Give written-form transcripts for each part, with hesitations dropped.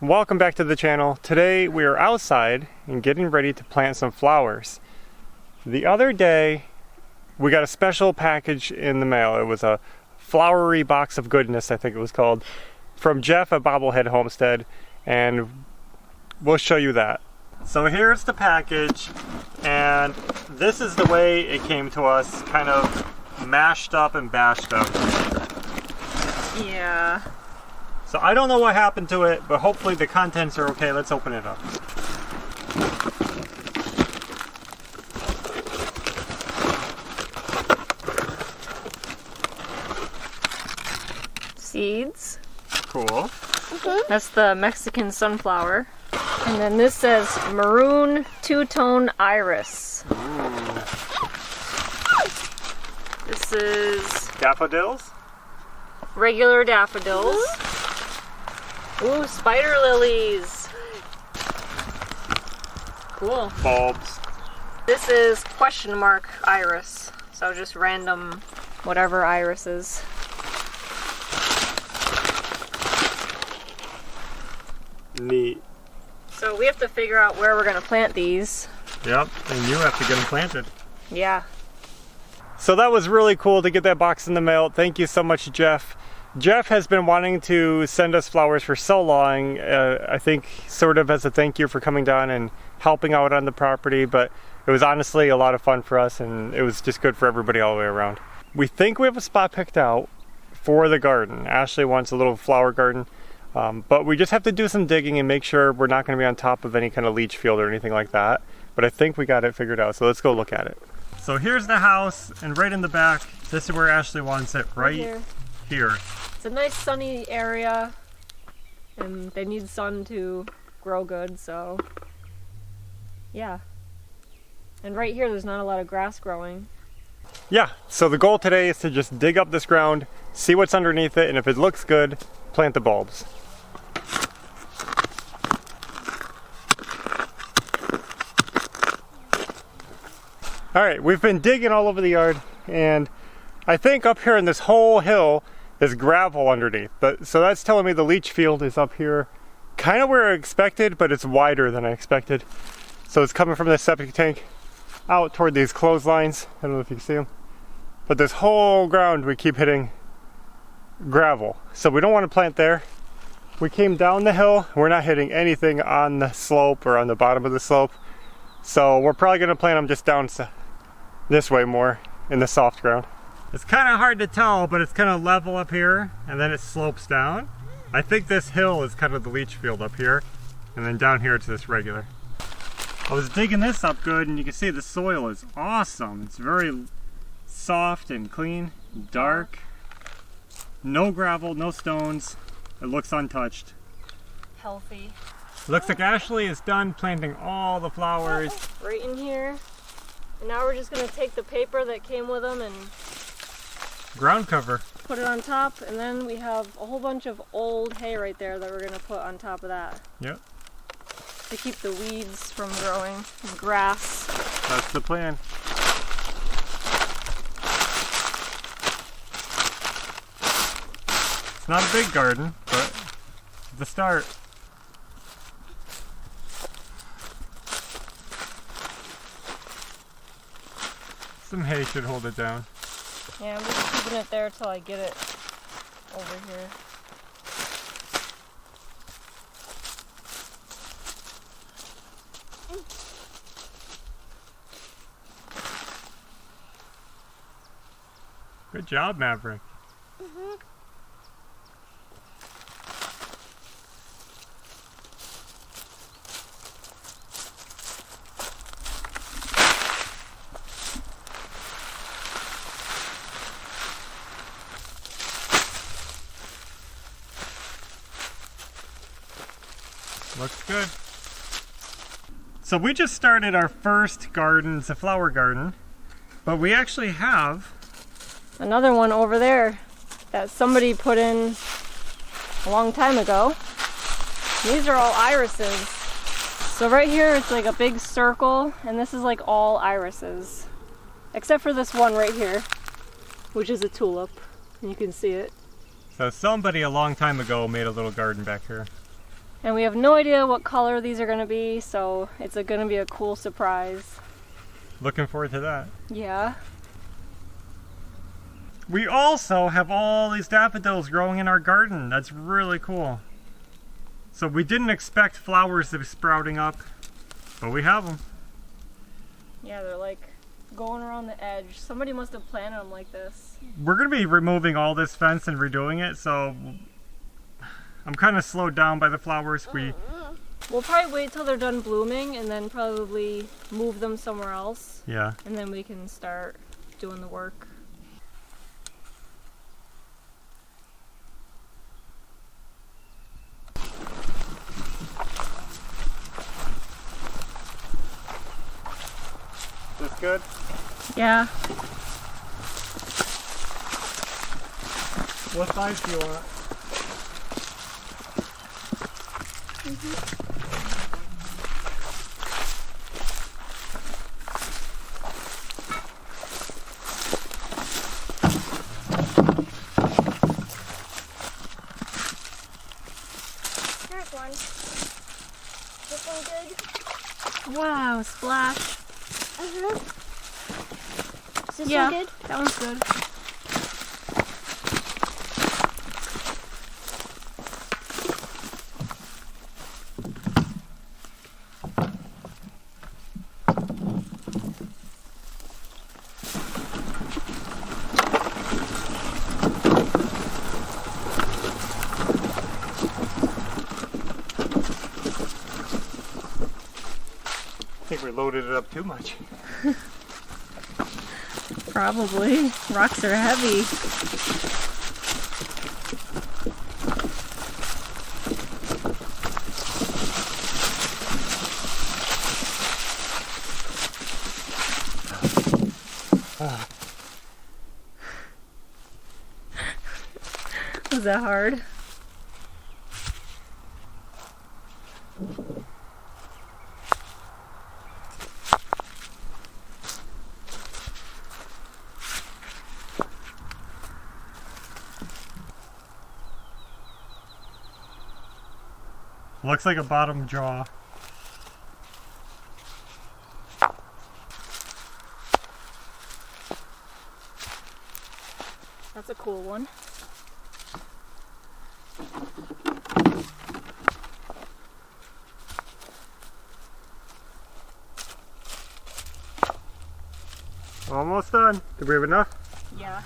Welcome back to the channel. Today we are outside and getting ready to plant some flowers. The other day we got a special package in the mail. It was a flowery box of goodness, I think it was called, from Jeff at Bobblehead Homestead, and we'll show you that. So here's the package, and this is the way it came to us, kind of mashed up and bashed up. Yeah. So I don't know what happened to it, but hopefully the contents are okay. Let's open it up. Seeds. Cool. That's the Mexican sunflower. And then this says maroon two-tone iris. Ooh. This is Daffodils? regular daffodils. Ooh, spider lilies. Cool. Bulbs. This is question mark iris. So just random whatever irises. Neat. So we have to figure out where we're going to plant these. Yep, and you have to get them planted. Yeah. So that was really cool to get that box in the mail. Thank you so much, Jeff. Jeff has been wanting to send us flowers for so long, I think sort of as a thank you for coming down and helping out on the property, but it was honestly a lot of fun for us, and it was just good for everybody all the way around. We think we have a spot picked out for the garden. Ashley wants a little flower garden, but we just have to do some digging and make sure we're not going to be on top of any kind of leach field or anything like that. But I think we got it figured out, so let's go look at it. So here's the house, and right in the back, this is where Ashley wants it, right here. It's a nice sunny area, and they need sun to grow good, so yeah. And right here there's not a lot of grass growing. Yeah, so the goal today is to just dig up this ground, see what's underneath it, and if it looks good, plant the bulbs. Alright, we've been digging all over the yard, and I think up here in this whole hill is gravel underneath. So that's telling me the leach field is up here, kind of where I expected, but it's wider than I expected. So it's coming from the septic tank out toward these clotheslines. I don't know if you can see them. But this whole ground we keep hitting gravel. So we don't want to plant there. We came down the hill. We're not hitting anything on the slope or on the bottom of the slope. So we're probably going to plant them just down this way more in the soft ground. It's kind of hard to tell, but it's kind of level up here and then it slopes down. I think this hill is kind of the leach field up here, and then down here it's this regular. I was digging this up good, and you can see the soil is awesome. It's very soft and clean, dark, no gravel, no stones. It looks untouched. Healthy. Looks like Ashley is done planting all the flowers. Right in here. And now we're just going to take the paper that came with them and ground cover. Put it on top, and then we have a whole bunch of old hay right there that we're going to put on top of that. Yep. To keep the weeds from growing, and grass. That's the plan. It's not a big garden, but it's the start. Some hay should hold it down. Yeah, I'm just keeping it there till I get it over here. Good job, Maverick. Looks good. So we just started our first garden. It's a flower garden, but we actually have another one over there that somebody put in a long time ago. These are all irises. So right here it's like a big circle, and this is like all irises. Except for this one right here, which is a tulip, and you can see it. So somebody a long time ago made a little garden back here. And we have no idea what color these are going to be, so it's going to be a cool surprise. Looking forward to that. Yeah. We also have all these daffodils growing in our garden. That's really cool. So we didn't expect flowers to be sprouting up, but we have them. Yeah, they're like going around the edge. Somebody must have planted them like this. We're going to be removing all this fence and redoing it, so I'm kind of slowed down by the flowers. We'll probably wait till they're done blooming and then probably move them somewhere else. Yeah. And then we can start doing the work. This good? Yeah. What size do you want? Here's one. This one good? Wow, splash. Is this Yeah, one good? that one's good. I think we loaded it up too much. Probably. Rocks are heavy. Was that hard? Looks like a bottom jaw. That's a cool one. Almost done. Do we have enough? Yeah.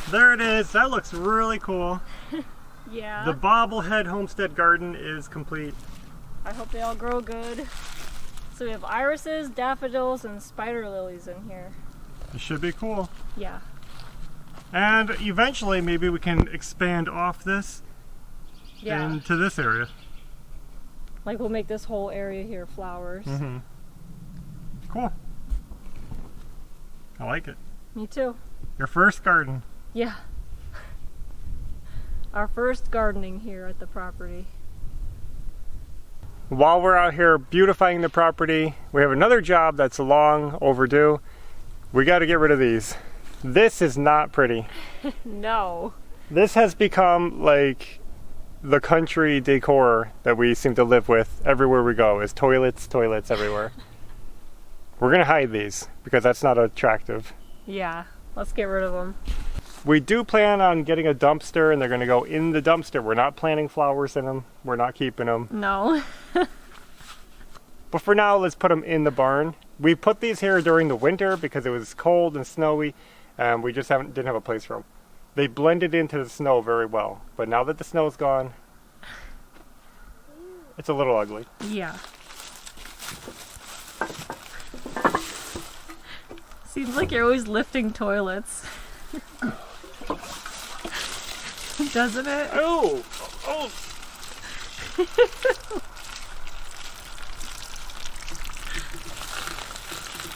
There it is. That looks really cool. Yeah. The Bobblehead Homestead garden is complete. I hope they all grow good. So we have irises, daffodils, and spider lilies in here. It should be cool. Yeah. And eventually maybe we can expand off this Yeah. into this area. Like we'll make this whole area here flowers. Mm-hmm. Cool. I like it. Me too. Your first garden. Yeah. Our first gardening here at the property. While we're out here beautifying the property, we have another job that's long overdue. We got to get rid of these. This is not pretty. No. This has become like the country decor that we seem to live with everywhere we go, is toilets everywhere. We're gonna hide these because that's not attractive. Yeah. Let's get rid of them. We do plan on getting a dumpster and they're gonna go in the dumpster. We're not planting flowers in them. We're not keeping them. No. But for now, let's put them in the barn. We put these here during the winter because it was cold and snowy and we just didn't have a place for them. They blended into the snow very well. But now that the snow's gone, it's a little ugly. Yeah. Seems like you're always lifting toilets. Doesn't it? Oh! Oh!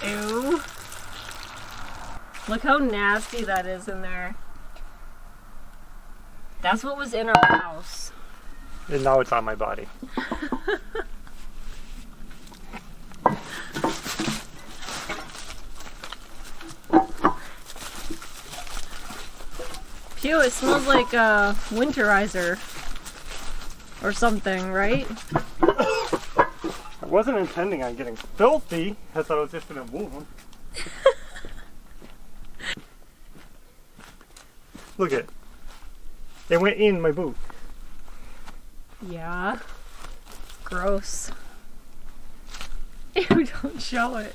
Ew. Look how nasty that is in there. That's what was in our house. And now it's on my body. Phew, it smells like a winterizer or something, right? I wasn't intending on getting filthy. I thought I was just going to move them. Look at it. It went in my boot. Yeah. Gross. Ew, don't show it.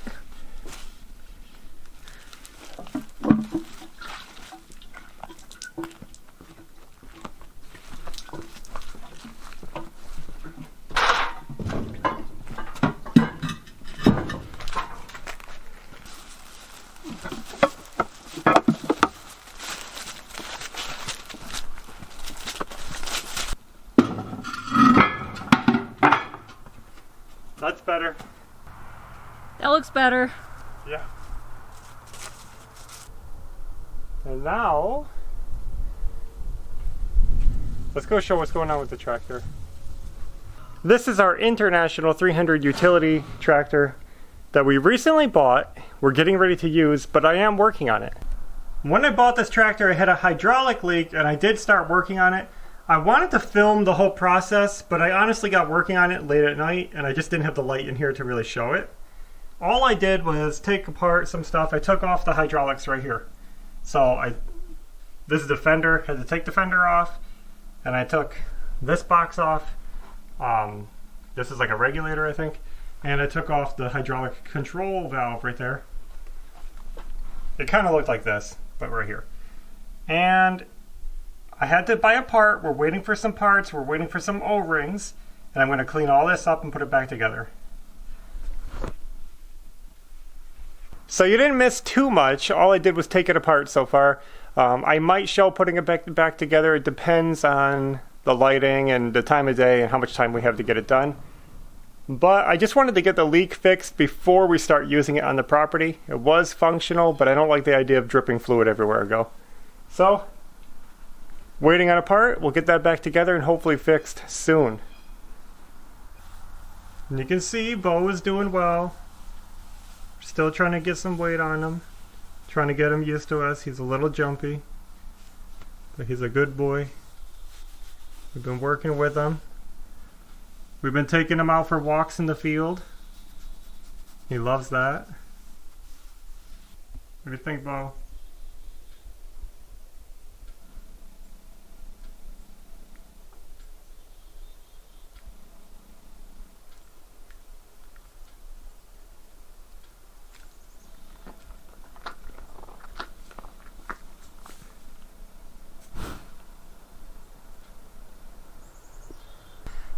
That's better. That looks better. Yeah. And now, let's go show what's going on with the tractor. This is our International 300 utility tractor that we recently bought. We're getting ready to use, but I am working on it. When I bought this tractor, I had a hydraulic leak and I did start working on it. I wanted to film the whole process, but I honestly got working on it late at night and I just didn't have the light in here to really show it. All I did was take apart some stuff. I took off the hydraulics right here. So this is the fender, had to take the fender off, and I took this box off. This is like a regulator, I think, and I took off the hydraulic control valve right there. It kind of looked like this, but right here. And I had to buy a part. We're waiting for some parts. We're waiting for some O-rings, and I'm going to clean all this up and put it back together. So you didn't miss too much. All I did was take it apart so far. I might show putting it back together. It depends on the lighting and the time of day and how much time we have to get it done. But I just wanted to get the leak fixed before we start using it on the property. It was functional, but I don't like the idea of dripping fluid everywhere I go. So, waiting on a part. We'll get that back together and hopefully fixed soon. And you can see Bo is doing well. Still trying to get some weight on him. Trying to get him used to us. He's a little jumpy, but he's a good boy. We've been working with him. We've been taking him out for walks in the field. He loves that. What do you think, Bo?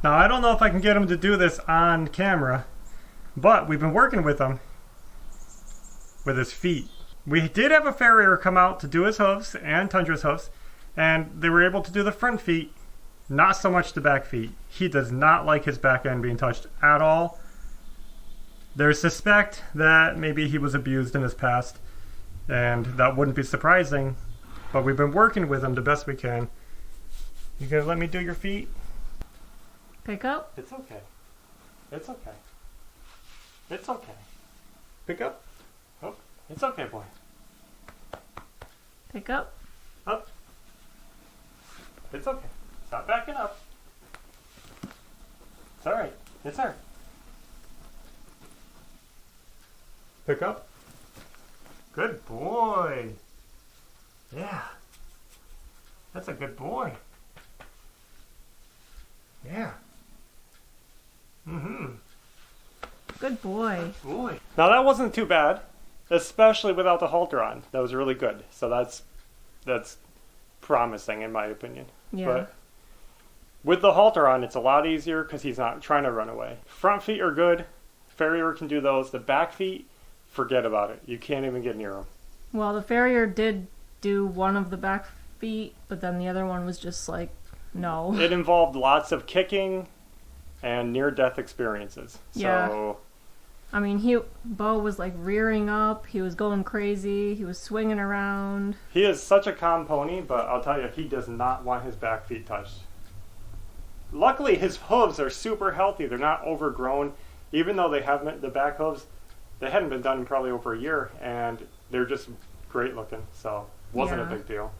Now, I don't know if I can get him to do this on camera, but we've been working with him with his feet. We did have a farrier come out to do his hooves and Tundra's hooves, and they were able to do the front feet, not so much the back feet. He does not like his back end being touched at all. There's suspect that maybe he was abused in his past, and that wouldn't be surprising, but we've been working with him the best we can. You gonna let me do your feet? Pick up? It's okay. It's okay. It's okay. Pick up. Oh, it's okay, boy. Pick up. Up. It's okay. Stop backing up. It's alright. It's alright. Pick up. Good boy. Yeah. That's a good boy. Yeah. Mm-hmm. Good boy. Boy. Now that wasn't too bad, especially without the halter on. That was really good. So that's promising in my opinion. Yeah. But with the halter on, it's a lot easier because he's not trying to run away. Front feet are good. Farrier can do those. The back feet, forget about it. You can't even get near them. Well, the farrier did do one of the back feet, but then the other one was just like, no. It involved lots of kicking and near-death experiences. Yeah. So I mean, Bo was like rearing up, he was going crazy, he was swinging around. He is such a calm pony, but I'll tell you, he does not want his back feet touched. Luckily, his hooves are super healthy. They're not overgrown. Even though they have the back hooves, they hadn't been done in probably over a year, and they're just great looking, so wasn't a big deal.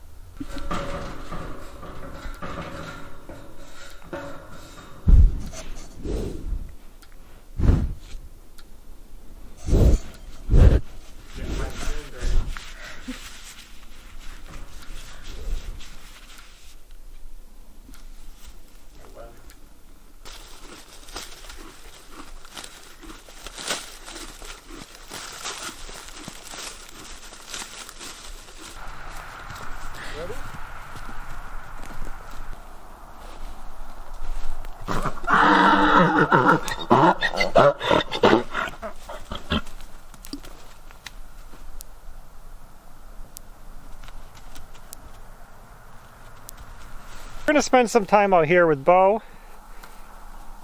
We're going to spend some time out here with Bo.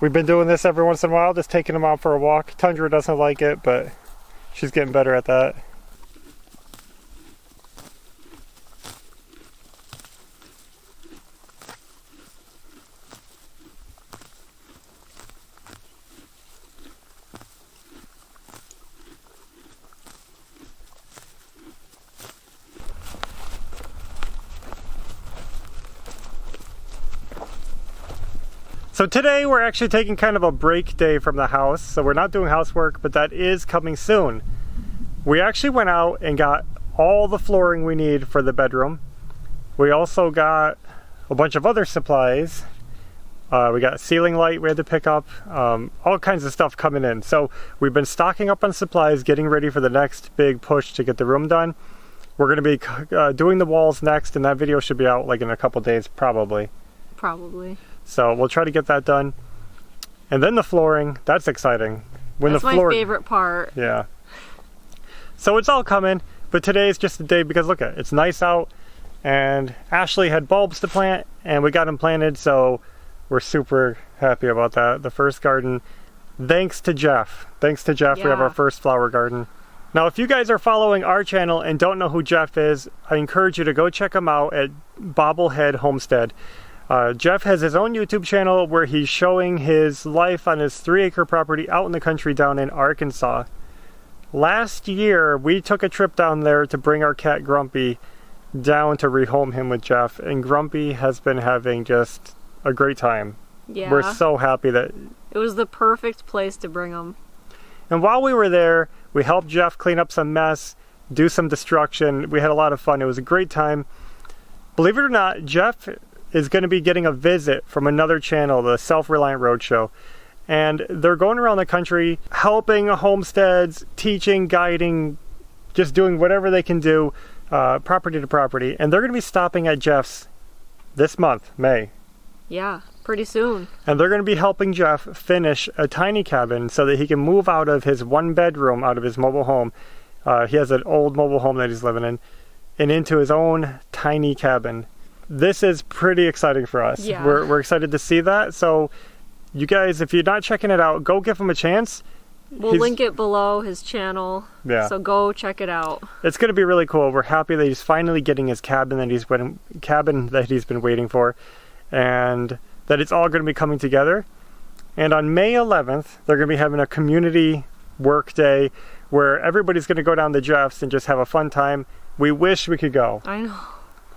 We've been doing this every once in a while, just taking him out for a walk. Tundra doesn't like it, but she's getting better at that. So today we're actually taking kind of a break day from the house, so we're not doing housework, but that is coming soon. We actually went out and got all the flooring we need for the bedroom. We also got a bunch of other supplies. We got a ceiling light we had to pick up, all kinds of stuff coming in. So we've been stocking up on supplies, getting ready for the next big push to get the room done. We're going to be doing the walls next, and that video should be out like in a couple days probably. So we'll try to get that done. And then the flooring, that's exciting. That's my favorite part. Yeah. So it's all coming, but today is just the day because look at it, it's nice out, and Ashley had bulbs to plant and we got them planted, so we're super happy about that. The first garden, thanks to Jeff. Thanks to Jeff, we have our first flower garden. Now if you guys are following our channel and don't know who Jeff is, I encourage you to go check him out at Bobblehead Homestead. Jeff has his own YouTube channel where he's showing his life on his 3-acre property out in the country down in Arkansas. Last year, we took a trip down there to bring our cat Grumpy down to rehome him with Jeff, and Grumpy has been having just a great time. Yeah. We're so happy that... It was the perfect place to bring him. And while we were there, we helped Jeff clean up some mess, do some destruction. We had a lot of fun. It was a great time. Believe it or not, Jeff is going to be getting a visit from another channel, the Self-Reliant Roadshow. And they're going around the country helping homesteads, teaching, guiding, just doing whatever they can do, property to property. And they're going to be stopping at Jeff's this month, May. Yeah, pretty soon. And they're going to be helping Jeff finish a tiny cabin so that he can move out of his 1-bedroom, out of his mobile home. He has an old mobile home that he's living in, and into his own tiny cabin. This is pretty exciting for us. Yeah. We're excited to see that. So you guys, if you're not checking it out, go give him a chance. We'll link it below his channel. Yeah. So go check it out. It's going to be really cool. We're happy that he's finally getting his cabin that he's been waiting for, and that it's all going to be coming together. And on May 11th, they're going to be having a community work day where everybody's going to go down to Jeff's and just have a fun time. We wish we could go. I know.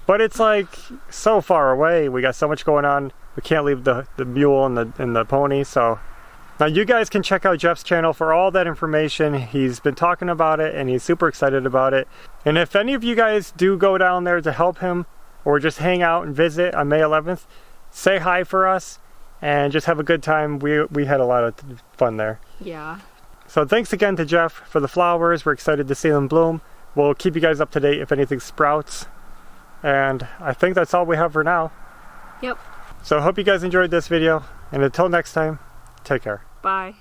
But it's like so far away. We got so much going on. We can't leave the mule and the pony. So now you guys can check out Jeff's channel for all that information. He's been talking about it and he's super excited about it. And if any of you guys do go down there to help him or just hang out and visit on May 11th, say hi for us and just have a good time. We had a lot of fun there. Yeah. So thanks again to Jeff for the flowers. We're excited to see them bloom. We'll keep you guys up to date if anything sprouts. And I think that's all we have for now. Yep. So I hope you guys enjoyed this video, and until next time, take care. Bye.